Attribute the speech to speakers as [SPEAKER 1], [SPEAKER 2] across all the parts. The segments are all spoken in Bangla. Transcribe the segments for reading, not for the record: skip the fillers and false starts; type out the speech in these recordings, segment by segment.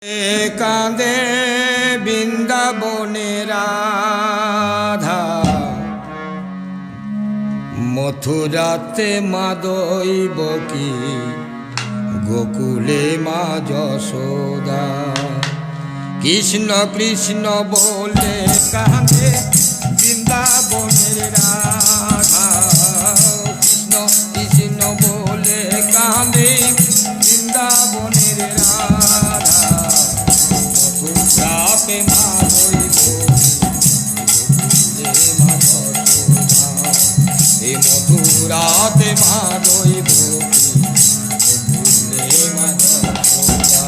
[SPEAKER 1] কাঁদে বৃন্দাবনে রাধা, মথুরাতে মা দৈব কি, গোকুলে মা যশোদা। কৃষ্ণ কৃষ্ণ বলে কাঁদে বৃন্দাবনের রাধা, কৃষ্ণ কৃষ্ণ বলে কাঁদে বৃন্দাবনের রাধা। মথুরাতে মা দৈব মা যশোদা, এ মথুরাতে মা দৈব গোকুলে মা যশোদা।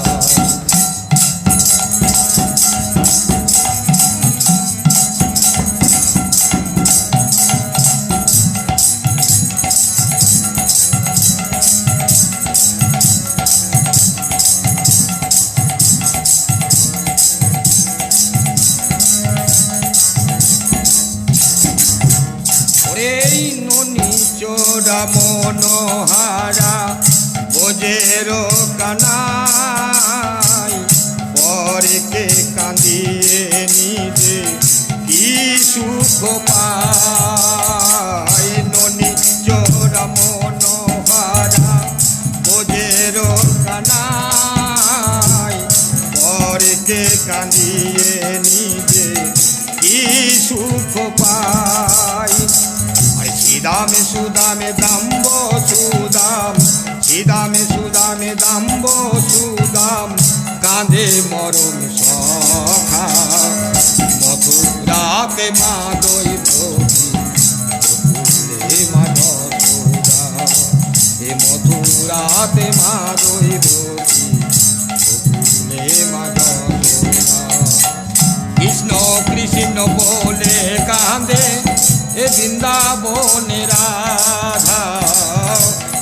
[SPEAKER 1] এই ননি চোরা মনোহারা বোঝের কানাই, পরকে কাঁদিয়ে নিজে কি সুখ পায়। ননি চোরা মনোহারা বোঝের কানাই, পরকে কাঁদিয়ে নিজে কি সুখ পায়। শ্রীদামে সুদামে দাম্ব সুদাম, শ্রীদামে সুদামে দাম্ব সুদাম, কাঁধে মরণ সখা। মথুরাতে মা দৈব গোকুলে মা যশোদা, এ মথুরাতে মা দৈব গোকুলে মা যশোদা। কৃষ্ণ কৃষ্ণ বলে কাঁদে এ বৃন্দাবনে রাধা,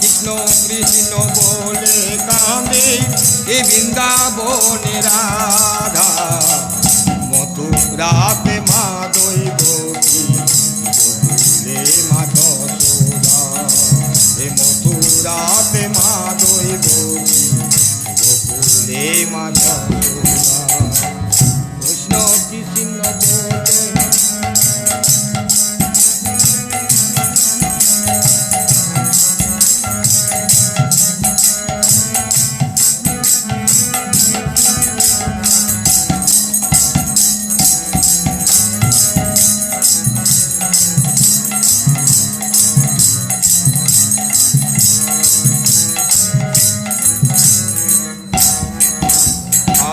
[SPEAKER 1] কৃষ্ণ কৃষ্ণ বলে কাঁদে এ বৃন্দাবনে রাধা। মথুরাতে মা দৈব কি, গোকুলে মা যশোদা, এ মথুরাতে মা দৈব কি, গোকুলে মা যশোদা। কৃষ্ণ কৃষ্ণ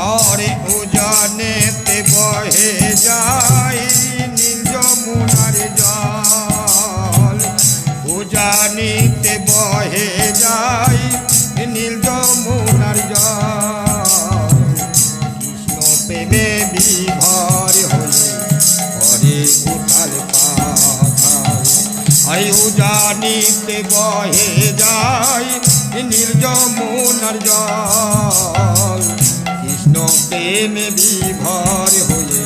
[SPEAKER 1] বলে উজানেতে বহে যায় নীল যমুনার জল, উজানিতে বহে যায় নীল যমুনার জল। কৃষ্ণ প্রেমে বিভোর হয়ে হরে উথাল পাথাল, এই উজানিতে বহে যায় নীল যমুনার জল। কৃষ্ণ প্রেমে বিভোর হয়ে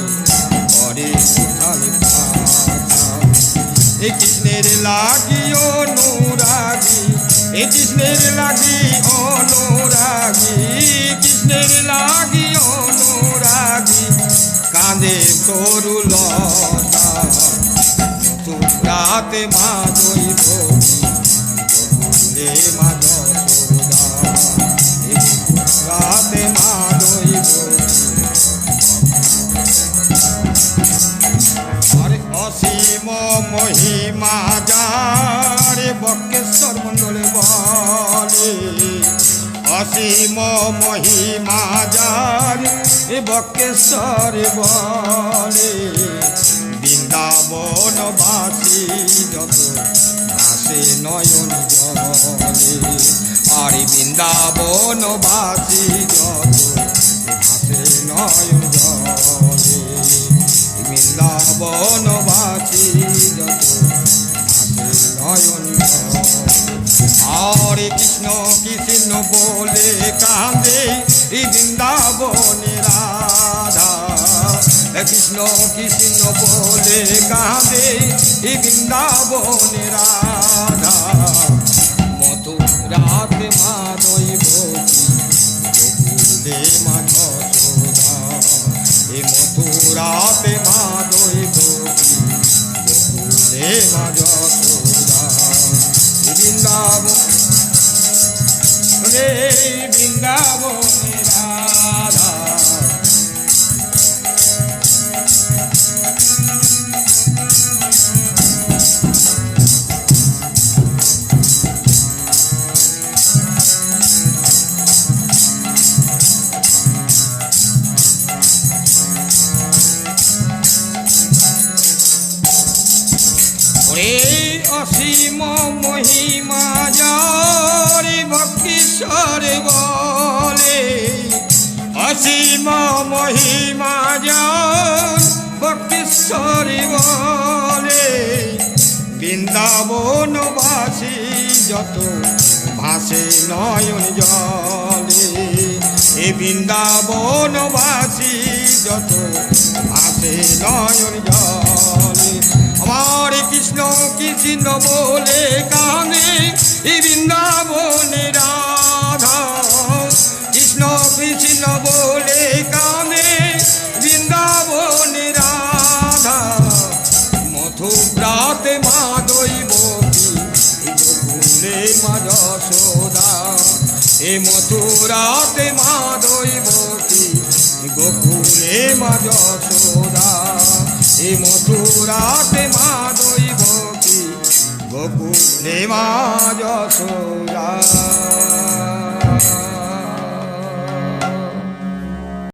[SPEAKER 1] করে উথাল পাথাল। এ কৃষ্ণের লাগি অনুরাগী, এ কৃষ্ণের লাগি অনুরাগী, কৃষ্ণের লাগি অনুরাগী, কাঁদে তরুলতা। মথুরাতে মা দৈব গোকুলে মা যশোদা, এ মথুরাতে মা দৈব। আরে অসীম মহিমা যার বক্রেশ্বর মণ্ডলে বলে, অসীম মহিমা যার বক্রেশ্বর বলে। বৃন্দাবনবাসী যত ভাসে নয়ন জলে, আর বৃন্দাবনবাসী যত ভাসে নয়ন জলে। বৃন্দাবনবাসী যত ভাসে নয়ন জলে। হরে কৃষ্ণ কৃষ্ণ বলে কাঁদে বৃন্দাবনে রাধা, কৃষ্ণ কৃষ্ণ বলে কাঁদে বৃন্দাবনে রাধা। মথুরাতে মা দৈব কি, গোকুলে মা যশোদা। এ মথুরাতে মা দৈবকী, গোকুলে মা যশোদা। এ বৃন্দাবন রে বৃন্দাবনে রাধা, অসীম মহিমা যার ভক্তিশ্বরে বলে, অসীম মহিমা যার ভক্তিশ্বরে বলে, বৃন্দাবনবাসী যত ভাসে নয়ন জলে, এ বৃন্দাবনবাসী যত ভাসে নয়ন জলে। আমার কৃষ্ণ কৃষ্ণ বলে কানে এই বৃন্দাবনে রাধা, কৃষ্ণ কৃষ্ণ বলে কানে বৃন্দাবনে রাধা। মথুরাতে মা দৈবকী, গোকুলে মা যশোদা। এ মথুরাতে মা দৈবকী, গোকুলে মা যশোদা। এ মথুরাতে মা দৈবকী, গোকুলে মা যশোদা।